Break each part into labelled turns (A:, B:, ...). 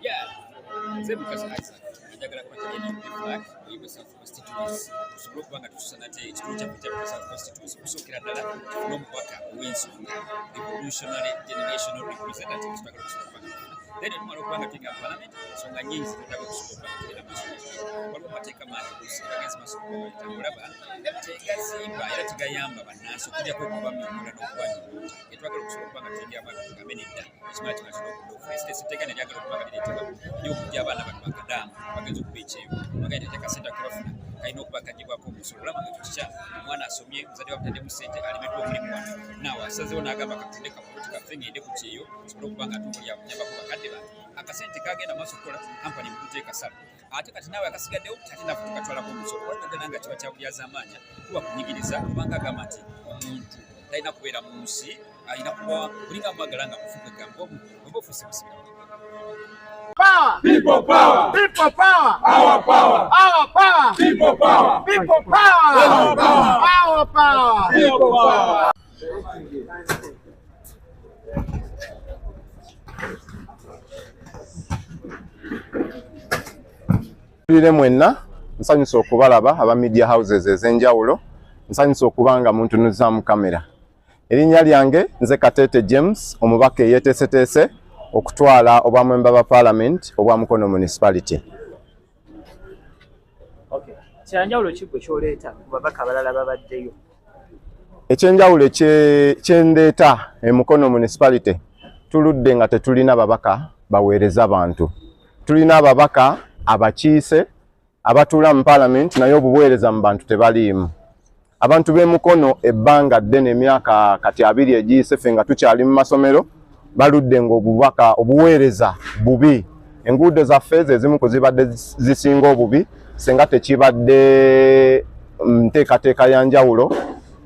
A: Yeah, nze because Isaac njagala kwatagenda flag we South constituency tusobole kubanga tusana te ekitundu kyaffe kya South constituency okusookera ddala n'omubaka ow'ensonga revolutionary generational representative twagala okusobola then tumala okubanga tuyiga parliament ensonga nyingi zitutaka okusobola okubanga tugenda maaso waliwo amateeka mangi okusinga gezi maaso olaba tegazimba era tegayamba bannansi okujjako okubamyonyola n'okubanyumunta etwagala okusobola okubanga tuyiga abantu tugambe nedda ekimala kimala tuna okudofuresitesi etteeka neryagala okubanga lireetebwa lyokujja abaana bano bakadaamu bagenza okuba ekyeyo bagenda teeka sente akabafuna kalina okuba kagibwako omusolo olaba nga tukikya omwana asomye muzadde wabutaddemu ssente alemeddwa omulimu wano naawe asazeewo n'agamba katunde kamuti kaffe ngende ku kyeyo sobole okuba nga tumulya kunyambako bakadde bantu akasente kagenda maaso okukola kampani mukuteeka sala ate kati naawe akasigaddewo ate naffe tukatwalako omusolo wanaddala nga kiba kyabulyazaamaanya kuba kunyigiriza kubanga agamba nti omuntu talina kubeera mu nsi alina kuba olinga mwagala nga mufuga egambo oba ofuuse musibira
B: Power! People power! People power! Our power! Our power! People power! People power! Our power! Our power! People power!
C: Tulire mwenna nsanyusa okubalaba aba media houses ez'enjawulo nsanyusa okubanga muntunuza mu kamera. Erinnya lyange nze Katete James omubaka eyeeteeseteese okutwala obwamwemba ba parliament obwa Mukono municipality.
D: Okay. Kyanjawulo ki gwe kyoleeta ku babaka abalala babaddeyo?
C: Ekyenjawulo kyendeeta Mukono municipality tuludde nga tetulina babaka baweereza bantu. Tulina ababaka abakiise abatuula mu parliament naye obuweereza mu bantu tebaliimu. Abantu b'e Mukono ebbanga ddene emyaka kati 2 egiyise ffe nga tukyali mu masomero baludde ng'obubaka obuweereza bubi. Enguudo zaffe ezimu ku zibadde zisinga obubi senga tekibadde nteekateeka ya njawulo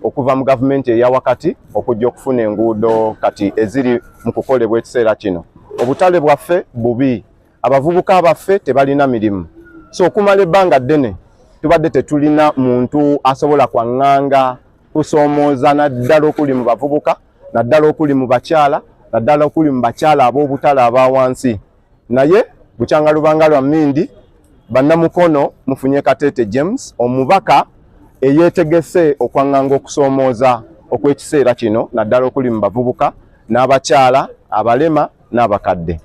C: okuva mu gavumenti eya wakati okujja okufuna enguudo kati eziri mu kukolebwa ekiseera kino. Obutale bwaffe bubi, abavubuka baffe tebalina mirimu. So okumala ebbanga ddene tubadde tetulina muntu asobola kwaŋŋanga kusoomooza naddala okuli mu bavubuka naddala okuli mu bakyala naddala okuli mu bakyala ab'obutale aba wansi. Naye bukyanga lubanga lwa mmindi bannamukono mufunye Katete James omubaka eyeetegese okwaŋŋanga okusoomooza okw'ekiseera kino naddala okuli mu bavubuka n'abakyala abalema n'abakadde.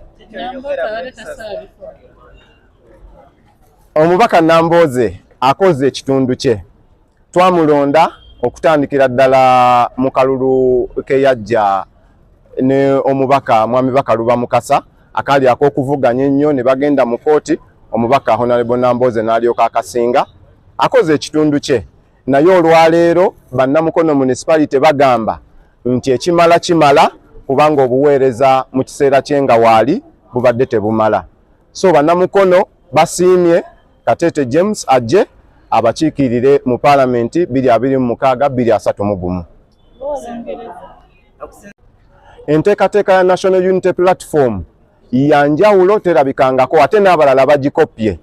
C: Omubaka Nambooze akoze ekitundu kye. Twamulonda okutandikira ddala mu kalulu ke yajja ne omubaka mwami Bakaluba Mukasa akali ak'okuvuganya ennyo ne bagenda mu kooti omubaka Honorable Nambooze n'alyoka akasinga. Akoze ekitundu kye naye olwaleero bannamukono municipality bagamba nti ekimala kimala kubanga obuweereza mu kiseera kye nga waali bubadde tebumala. So bannamukono basiimye Katete James ajje abakiikirire mu parliament 2026-2031. Enteekateeka ya National Unity Platform yanjawulo terabikangako ate n'abalala bagikopye.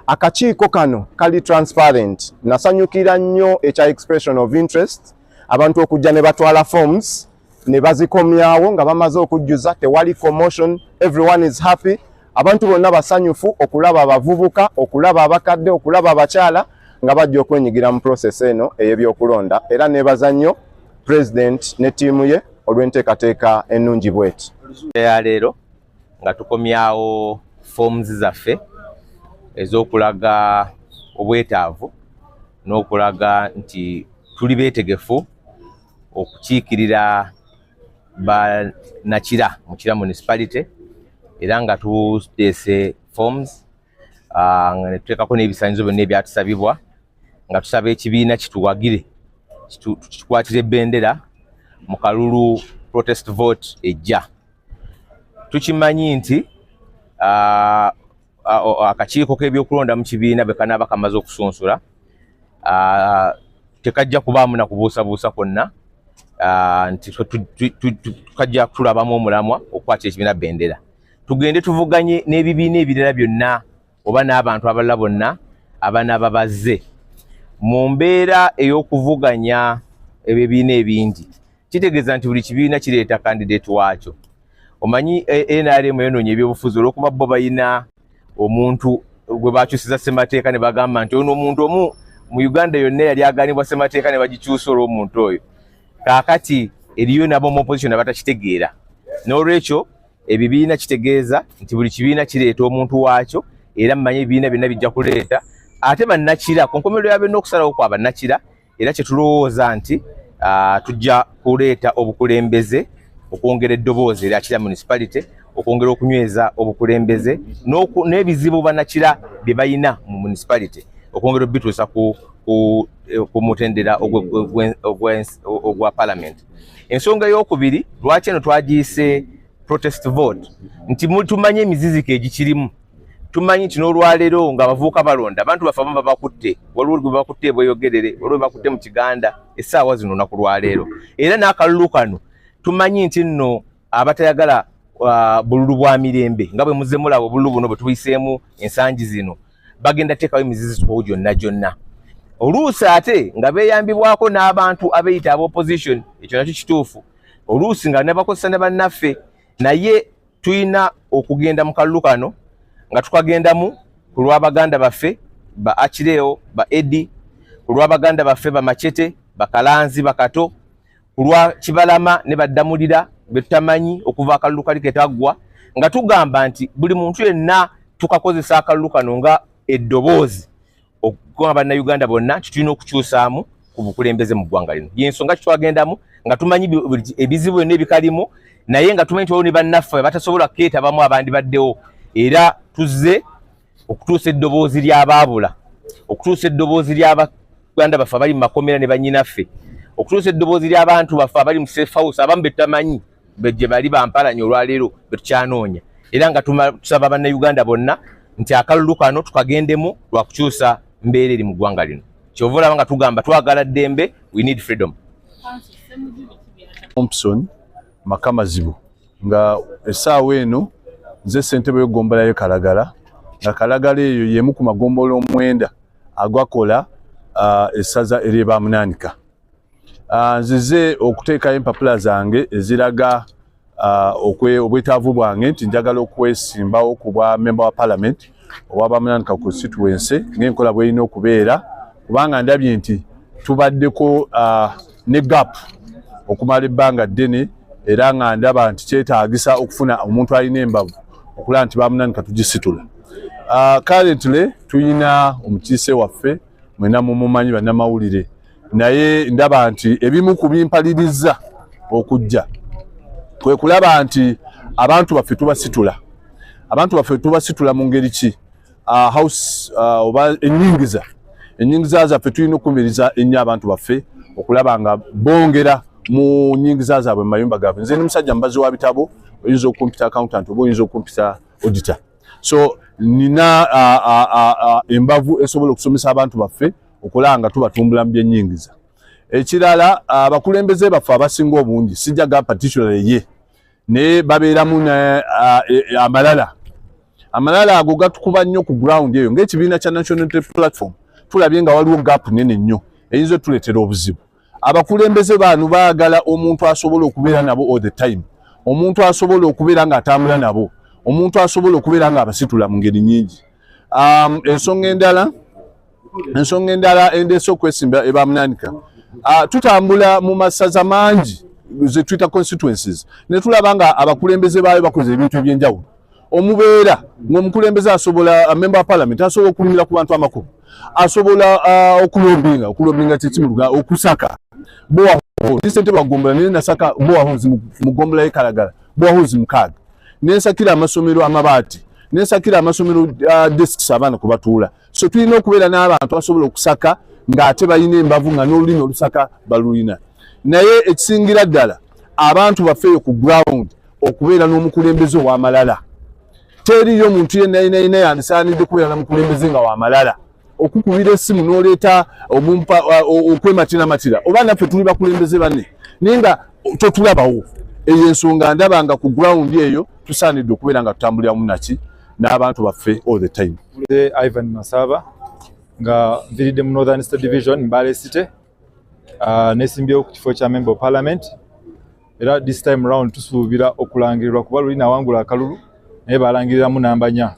C: Akakiiko kano kali transparent. Nasanyukira nnyo ekya expression of interest abantu okujja ne batwala forms ne bazikomyawo nga bamaze okujjuza tewali commotion, everyone is happy. Abantu bonna basanyufu okulaba abavubuka, okulaba abakadde, okulaba abakyala nga bajja okwenyigira mu process eno ey'ebyokulonda era neebaza nnyo president ne ttiimu ye olw'enteekateeka ennungi bweti.
E: Ya leero nga tukomyawo forms zaffe ez'okulaga obwetaavu n'okulaga nti tuli beetegefu okukiikirira Nakira mu Kira municipality era nga tuteese forms nga ne tuteekako n'ebisaanyizo byonna ebyatusabibwa nga tusaba ekibiina kituwagire tukikwatire ebbendera mu kalulu protest vote ejja. Tukimanyi nti akakiiko k'ebyokulonda mu kibiina bwe kanaaba kamaze okusunsula tekajja kubaamu na kubuusabuusa kwonna nti tukajja tulabamu omulamwa okukwatira ekibiina bendera. Tugende tuvuganye n'ebibiina ebirala byonna oba n'abantu abalala bonna abanaaba bazze mu mbeera ey'okuvuganya ebibiina ebingi. Kitegeeza nti buli kibiina kireeta candidate waakyo. omanyi NRM yononye ebyobufuzi olwokuba bo bayina omuntu gwe bakyusiza ssemateeka ne bagamba nti ono omuntu omu mu Uganda yonna yali aganibwa ssemateeka ne bagikyusa olw'omuntu oyo. Kaakati eriyo nabo mu opposition abatakitegeera, n'olwekyo ebibiina kitegeeza nti buli kibiina kireeta omuntu waakyo, era mmanyi ebibiina byonna bijja kuleeta ate bannakira ku nkomerero ya byonna okusalawo kwa bannakira, era kye tulowooza nti tujja kuleeta obukulembeze, okwongera eddoboozi eryakira municipality, okwongera okunyweza obukulembeze n'ebizibu bannakira bye bayina mu municipality, okwongera obituusa ku mutendera ogwa parliament. Ensonga ey'okubiri, lwaki eno twagiyise protest vote, nti tumanye emiziziko egikirimu. Tumanyi nti n'olwaleero nga abavubuka balonda abantu baffe abamu babakutte, waliwo gwe bakutte bweyogerere, waliwo bakutte mu Kiganda essaawa zino olunaku lwaleero. Era n'akalulu kano tumanyi nti nno abatayagala bululu bwa mirembe nga bwe muzze mulaba obululu buno bwe tubuyiseemu ensangi zino bagenda teekawo emiziziko gyonna. Oluusi ate nga beeyambibwako n'abantu abeeyita ab'opposition, ekyo nakyo kituufu. Oluusi nga ne bakozesa ne bannaffe, naye tulina okugenda mu kalulu kano nga tukagendamu ku lw'Abaganda baffe ba Achireo, ba Edi, ku lw'Abaganda baffe ba Machete, ba Kalanzi, ba Kato, ku lwa Kibalama ne baddamulira be tutamanyi okuva akalulu kali ketaggwa, nga tugamba nti buli muntu yenna tukakozesa akalulu kano nga eddoboozi okugonga bannayuganda bonna tulina okukyusaamu ku bukulembeze mu ggwanga lino. Y'ensonga kitwagendamu nga tumanyi ebizibu byonna ebikalimu, naye nga tumanyi nti ne bannaffe batasobola keetabamu abandi baddewo, era tuzze okutuusa eddoboozi ly'abaabula, okutuusa eddoboozi ly'Abaganda baffe abali mu makomera ne bannyinaffe, okutuusa eddoboozi ly'abantu baffe abali mu safe house abamu be tutamanyi gye bali bampalanya olwaleero be tukyanoonya. Era nga tusaba bannayuganda bonna nti akalulu kano tukagendemu lwa kukyusa mbeera eri mu ggwanga lino. Kyova olaba nga tugamba twagala ddembe, we need freedom.
F: Thompson Makamazibu nga essaawa eno nze ssentebe w'eggombolola y'e Kalagala, nga Kalagala eyo y'emu ku magombolola omwenda agakola essaza ery'e Bamunaanika. Nzize okuteekayo empapula zange eziraga obwetaavu bwange nti njagala okwesimbawo ku bwa member wa parliament owa Bamunaanika constituency ng'enkola bw'erina okubeera, kubanga ndabye nti tubaddeko ne gap okumala ebbanga ddene, era nga ndaba nti kyetaagisa okufuna omuntu alina embavu okulaba nti Bamunaanika tugisitula. Currently tuyina omukiise waffe mwena mumumanyi bannamawulire, naye ndaba nti ebimu ku bimpaliriza okujja kwe kulaba nti abantu baffe tubasitula. Abantu baffe tubasitula mu ngeri ki? House oba ennyingiza zaffe tulina okumiriza ennyo abantu baffe okulaba nga bongera mu nnyingiza zaabwe mu mayumba gaabwe. Nze n'omusajja mubazi wa bitabo, oyinza okumpita accountant oba oyinza okumpita auditor. So nina embavu esobola okusomesa abantu baffe okulaba nga tubatumbula mu byennyingiza. Ekirala abakulembeze baffe abasinga obungi sijjaga particularly ye naye babeeramu amalala. Amalala ago gatukuba nnyo ku ground eyo ng'ekibiina kya National Unity Platform tulabye nga waliwo gap nene nnyo eyinza otuleetera obuzibu. Abakulembeze baanu baagala omuntu asobola okubeera nabo all the time, omuntu asobola okubeera ng'atambula nabo, omuntu asobola okubeera ng'abasitula mu ngeri nnyingi. Ensonga endala endeese okwesimba e Bamunaanika, tutambula mu masaza mangi ze tuyita constituencies ne tulaba nga abakulembeze baayo bakoze ebintu ebyenjawulo. Omubeera ng'omukulembeze asobola member wa parliament asobola okulimira ku bantu amakulu, asobola okulombinga kyekimuluga okusaka bowahozi. Ssentebe wa Ggombolola naye nasaka bowahozi mu Ggombolola y'e Kalagala, bowahozi mukaaga, nensakira amasomero amabaati, nensakira amasomero desks abaana kwe batuula. So tulina okubeera n'abantu asobola okusaka ng'ate balina embavu nga n'olulimi olusaka balulina. Naye ekisingira ddala abantu bafeeyo ku ground okubeera n'omukulembeze ow'amalala. Teriyo omuntu yenna yandisaanidde kubeera n'omukulembeze nga w'amalala. Okukubira essimu n'oleeta okwematiramatirira oba naffe tuli bakulembeze banne naye nga totulabawo. Eyo ensonga ndaba nga ku ground eyo tusaanidde okubeera nga tutambulira mu naki n'abantu baffe all the time.
G: Ivan Masaba nga nviridde mu Northern State Division Mbale City, nesimbyewo ku kifo kya member of parliament. era this time round tusuubira okulangirirwa kuba luli nawangula akalulu naye balangiriramu namba 4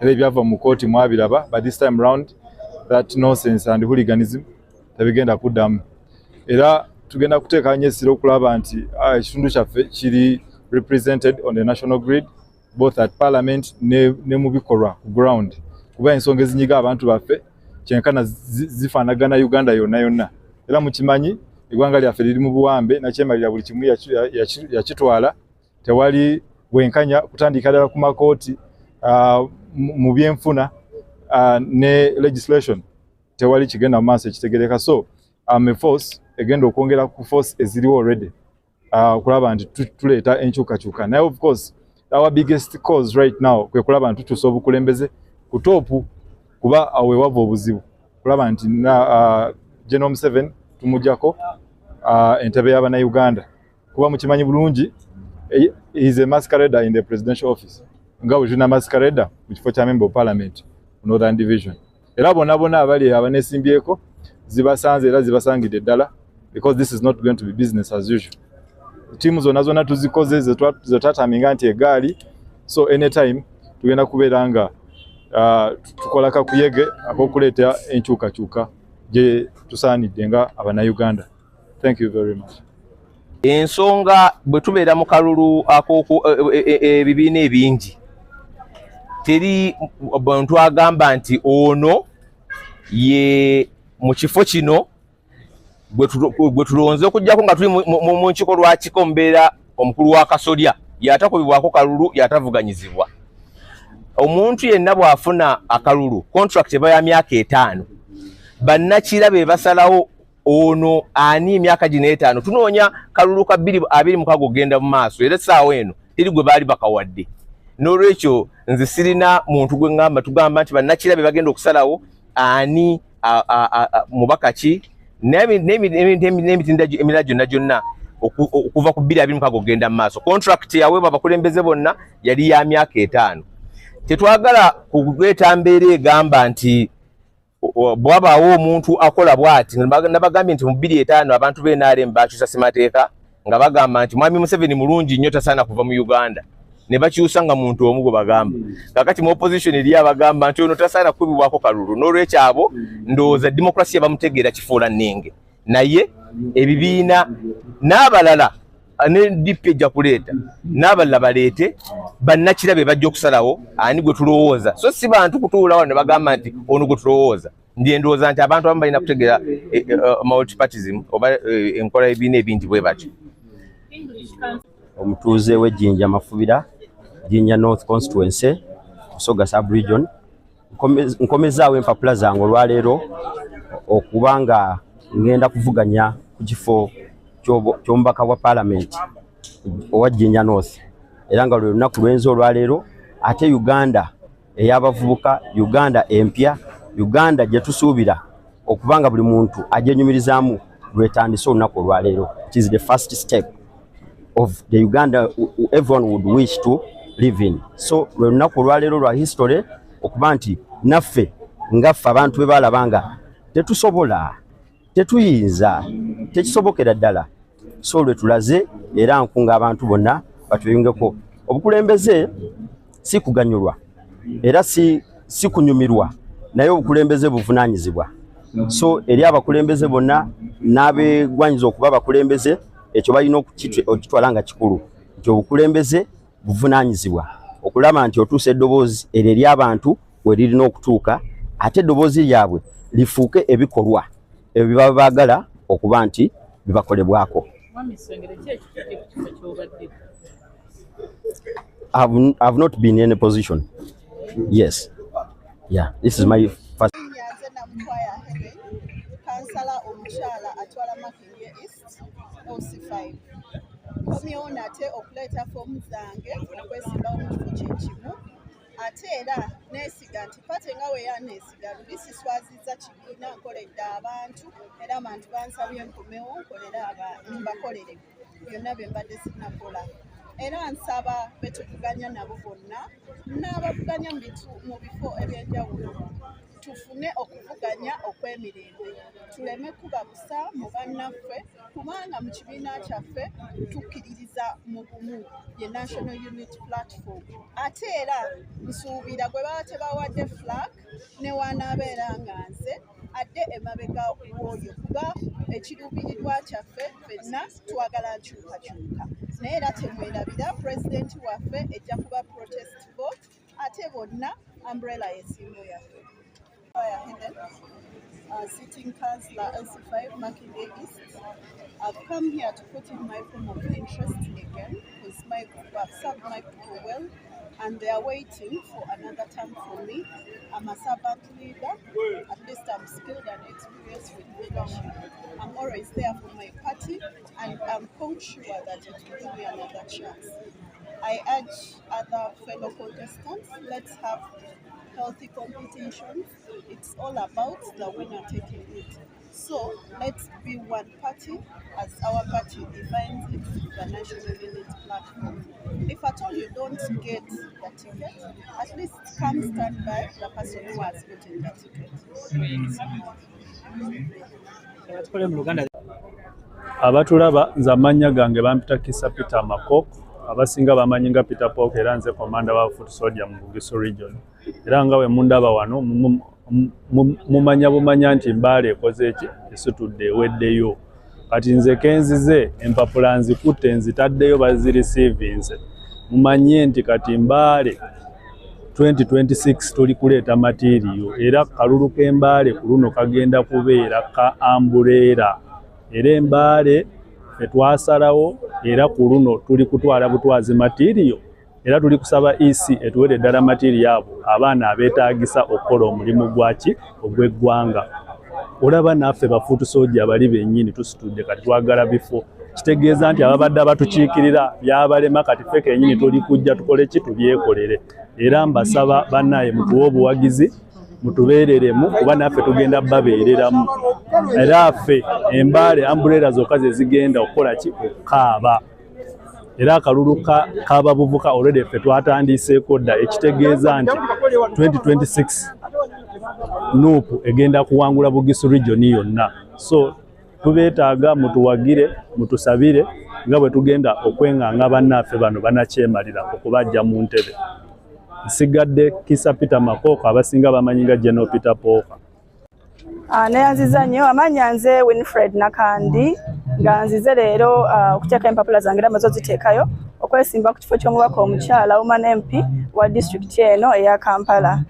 G: era ebyava mu kooti mwabiraba, but this time round that nonsense and hooliganism tebigenda kuddamu. Era tugenda kuteeka nnyo essira okulaba nti ekitundu kyaffe kiri represented on the national grid both at parliament ne mu bikolwa ku ground, kuba ensonga ezinyiga abantu baffe kyenkana zifaanagana Uganda yonna yonna. Era mukimanyi eggwanga lyaffe liri mu buwambe nakyemalira buli kimu yakitwala, tewali bwenkanya kutandika ddala ku makooti mu byenfuna ne legislation tewali kigenda mu maaso ekitegereka. So a force egenda okwongera ku force eziriwo already kulaba nti tuleeta enkyukakyuka. Naye of course our biggest cause right now kwe kulaba nti tutuusa obukulembeze ku toopu, kuba awe wava obuzibu kulaba nti General Museveni tumujjako entebe y'Abannayuganda, kuba mukimanyi bulungi he is a masquerader in the presidential office nga bwe tulina masquerader mu kifo kya member of parliament mu Northern Division. Era bonna abali abanesimbyeko zibasanze era zibasangidde ddala, because this is not going to be business as usual. Timu zonna tuzikoze ze twataminga nti egaali, so anytime tugenda kubeera nga tukola kakuyege ak'okuleeta enkyukakyuka gye tusaanidde nga Abannayuganda. Thank you very much.
E: Ensonga bwe tubeera mu kalulu ebibiina ebingi teri bantu agamba nti ono ye mu kifo kino bwe tulonze okujjako nga tuli mu nkiko lwakiko mbeera omukulu wa Kasolya yatakubibwako kalulu yatavuganyizibwa. Omuntu yenna bw'afuna akalulu contract eba ya myaka 5, bannakira be basalawo ono ani emyaka gino 5 tunoonya kalulu ka 2 mukago genda mu maaso, era essaawa eno teri gwe baali bakawadde. N'olwekyo nze sirina muntu gwe ngamba tugamba nti bannakira be bagenda okusalawo ani mubaka ki n'emitinda emirala gyonna okuva ku 2 mukago genda mu maaso. Contract yaweebwa abakulembeze bonna yali ya myaka 5. Tetwagala kuleeta mbeera egamba nti bwabaawo omuntu akola bw'ati. Nabagambye nti mu 2005 abantu b'NRM bakyusa ssemateeka nga bagamba nti Mwami Museveni mulungi nnyo tasaana kuva mu Uganda, ne bakyusa nga muntu omu gwe bagamba. Kakati mu opposition eri abagamba nti ono tasaana kukubibwako kalulu. N'olwekyo abo ndowooza demokrasiya bamutegeera kifuula nnenge, naye ebibiina n'abalala ne DP ejja kuleeta n'abalala baleete bannakira be bajja okusalawo ani gwe tulowooza. So si bantu kutuula wano ne bagamba nti ono gwe tulowooza. Ndiye ndowooza nti abantu abamu balina kutegeera multipartyism oba enkola ebibiina ebingi bwe batyo.
H: Omutuuze w'Ejjinja Mafubira, Jinja North Constituency, Busoga Sub-Region. Nkomezaawo empapula zange olwaleero okuba nga ngenda kuvuganya ku kifo ky'omubaka wa Parliament owa Jinja North. Era nga lwe lunaku lwenza olwaleero ate Uganda ey'abavubuka, Uganda empya, Uganda gye tusuubira okuba nga buli muntu agyenyumirizaamu lwetandise olunaku olwaleero. It is the first step of the Uganda everyone would wish to live in. So lwe lunaku olwaleero lwa history okuba nti naffe ngaffe abantu be balaba nga tetusobola, tetuyinza, tekisobokera ddala. So lwe tulaze era nkunga abantu bonna batuyungeko. Obukulembeze si kuganyulwa era si kunyumirwa, naye obukulembeze buvunaanyizibwa. So eri abakulembeze bonna n'abeegwanyiza okuba abakulembeze, ekyo balina okitwala nga kikulu nti obukulembeze buvunaanyizibwa okulaba nti otuusa eddoboozi eryo eri abantu we lirina okutuuka, ate eddoboozi lyabwe lifuuke ebikolwa ebyo bye baba baagala okuba nti bibakolebwako. I've not been in a position. Yes. Yeah, this is my first.
I: Kansala omukyala atwala Makindye East OC5. Komyewo nate okuleeta foomu zange okwesimbawo mu kifo kyekimu, ate era neesiga nti pate nga weyaneesiga luli siswazizza kibiina nkoledde abantu era abantu bansabye nkomewo mbakolere byonna bye mbadde sinnakola. Era nsaba betuvuganya nabo bonna n'abavuganya mu bifo ebyenjawulo tufune okuvuganya okw'emirembe tuleme kubabusa mu bannaffe kubanga mu kibiina kyaffe tukkiririza mu bumu ye National Unity Platform ate era nsuubira gwe baba tebawadde flag ne wanaabeera nga nze adde emabega w'oyo kuba ekiruubirirwa kyaffe ffenna twagala nkyukakyuka naye era temwerabira pulezidenti waffe ejja kuba protest vote ate bonna umbrella y'ensimbo yaffe. Sitting Councillor LC5 Makinde East. I've come here to put in my form of interest again because I've served my people well and they are waiting for another term for me. I'm a servant leader. At least I'm skilled and experienced with leadership. I'm always there for my party and I'm quite sure that it will give me another chance. I urge other fellow contestants, let's have healthy competition. It's all about the winner taking it. So let's be one party as our party defines it, the National Unity Platform. If at all you don't get the ticket, at least come stand by the person who has gotten the ticket.
J: Abatulaba nze amannya gange bampita Kisa Peter Makoko abasinga bamanyi nga Peter Pok era nze komanda wa Foot Soldier mu Bugisu region era nga we mundaba wano mumanya bumanya nti Mbale ekoze eki esitudde eweddeyo kati nze kenzize empapula nzikutte nzitaddeyo bazireceivinze mumanye nti kati Mbale 2026 tuli kuleeta material era kalulu k'Embale ku luno kagenda kubeera ka ambuleera era Mbale etwasalawo era ku luno tuli kutwala butwazi material era tuli kusaba EC etuwere ddala material abo abaana abeetaagisa okukola omulimu gwaki ogw'eggwanga olaba naffe ba Foot Soldier abali bennyini tusitudde kati twagala bifo kitegeeza nti ababadde abatukiikirira byabalema kati ffe kennyini tuli kujja tukole ki tubyekolere era mbasaba bannaye mutuwe obuwagizi mutubeereremu kuba naffe tugenda babeereramu era ffe Embale ambuleera zokka ze zigenda okukola ki okukaaba era akalulu k'abavubuka already ffe twatandiseeko dda ekitegeeza nti 2026 nuupu egenda kuwangula Bugisu region yonna so tubeetaaga mutuwagire mutusabire nga bwe tugenda okwenganga bannaffe bano banakyemalira okubajja mu ntebe nsigadde Kisa Peter Makoko abasinga bamanyi nga General Peter Poka.
K: Neyanziza nnyo amanya nze Winfred Nakandi nga nzize leero okuteeka empapula zange era amaze oziteekayo okwesimba ku kifo ky'omubaka omukyala Woman MP wa district eno eya Kampala.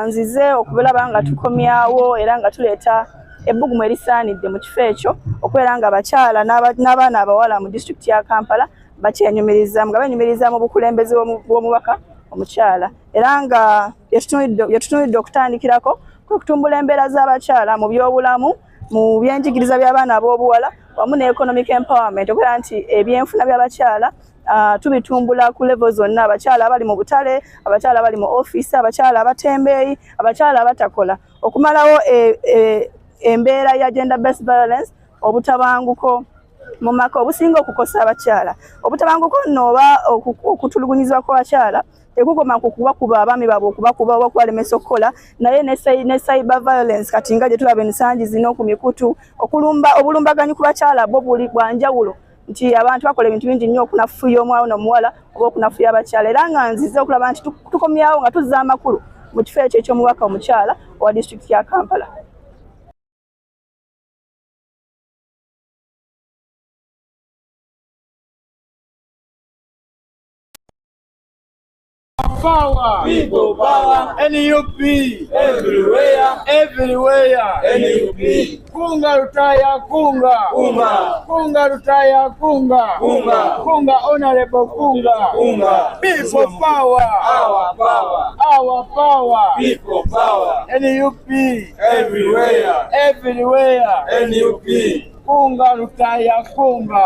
K: Nzize okubulaba nga tukomyawo era nga tuleeta ebbugumu erisaanidde mu kifo ekyo okubeera nga abakyala n'abaana abawala mu district ya Kampala bakyenyumiriza nga benyumiriza mu bukulembeze bw'omubaka omukyala era nga yetutunulidde okutandikirako kutumbula embeera z'abakyala mu byobulamu mu byenjigiriza by'abaana ab'obuwala wamu ne economic empowerment okubeera nti ebyenfuna by'abakyala tubitumbula ku level zonna abakyala abali mu butale abakyala abali mu office abakyala abatembeeyi abakyala abatakola okumalawo embeera ya gender based violence obutabanguko mu maka obusinga okukosa abakyala obutabanguko nno oba okutulugunyizibwa kw'abakyala tekukoma kukubakuba abaami baabwe okubakuba oba okubalemesa okukola naye ne cyber violence kati nga gye tulaba ensangi zino ku mikutu obulumbaganyi ku bakyala bwo buli bwanjawulo nti abantu bakola ebintu bingi nnyo okunafuya omwana n'omuwala oba okunafuya abakyala era nga nzize okulaba nti tukomyawo nga tuzza amakulu mu kifo ekyo eky'omubaka omukyala owa district ya Kampala.
B: Power, people power, NUP, everywhere, NUP. Kunga Rutaya, Kunga Rutaya, Kunga Honorable Kunga. People power, our power, people power, NUP, everywhere, NUP. Kunga Rutaya, Kunga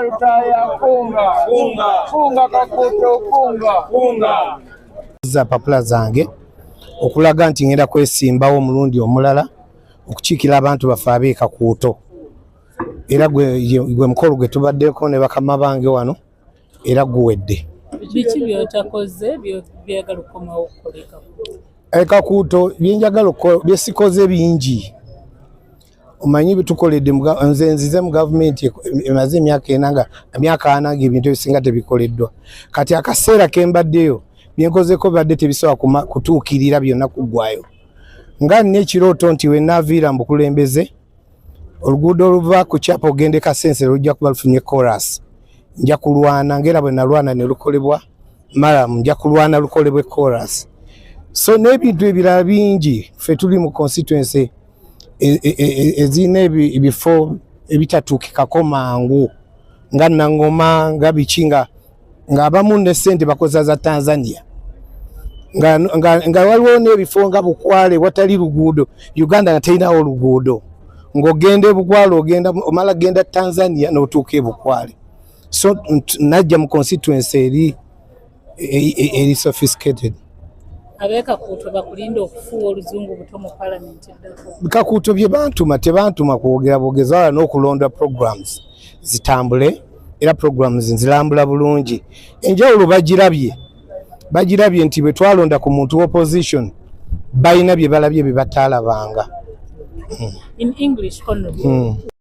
B: Rutaya, Kunga Kakuto, Kunga.
L: Za papula zange okulaga nti ngenda kwesimbawo omulundi omulala okukiikira abantu baffe ab'Ekakuuto era gwe mukolo gwe tubaddeko ne bakama bange wano era guwedde.
M: Biki by'otakoze byagala okukomawo okukoleka?
L: Kakuuto byenjagala byesikoze bingi omanyi bitukoledde nze nzize mu gavumenti emaze emyaka 4 ebintu ebisinga tebikoleddwa kati akaseera kembaddeyo byenkozeko badde tebisobola kutuukirira byonna kuggwayo nga n'ekirooto nti we naaviira mbukulembeze oluguudo oluva ku kyapa ogende Kasense lujja kuba lufunye chorus nja kulwana ngera bwe nalwana ne lukolebwa maramu nja kulwana lukolebwe chorus so n'ebintu ebirala bingi ffe tuli mu constituency ezina ebifo ebitatuukikako mangu nga Nangoma nga Bichinga ng'abamu ne ssente bakoza za Tanzania nga waliwo n'ebifo nga Bukwale watali luguudo Uganda nga terinawo luguudo ng'ogenda Bukwale ogenda omala genda Tanzania n'otuuka Bukwale so najja mu constituency eri sophisticated
M: Kakuuto bakulinda okufuuwa oluzungu buto mu parliament eddako
L: Kakuuto bye bantuma tebantuma kwogera bwogeza wala n'okulonda programs zitambule era programs nzilambula bulungi enjawulo bagirabye nti bwe twalonda ku muntu opposition balina bye balabye bye bataalabanga
M: in English honorable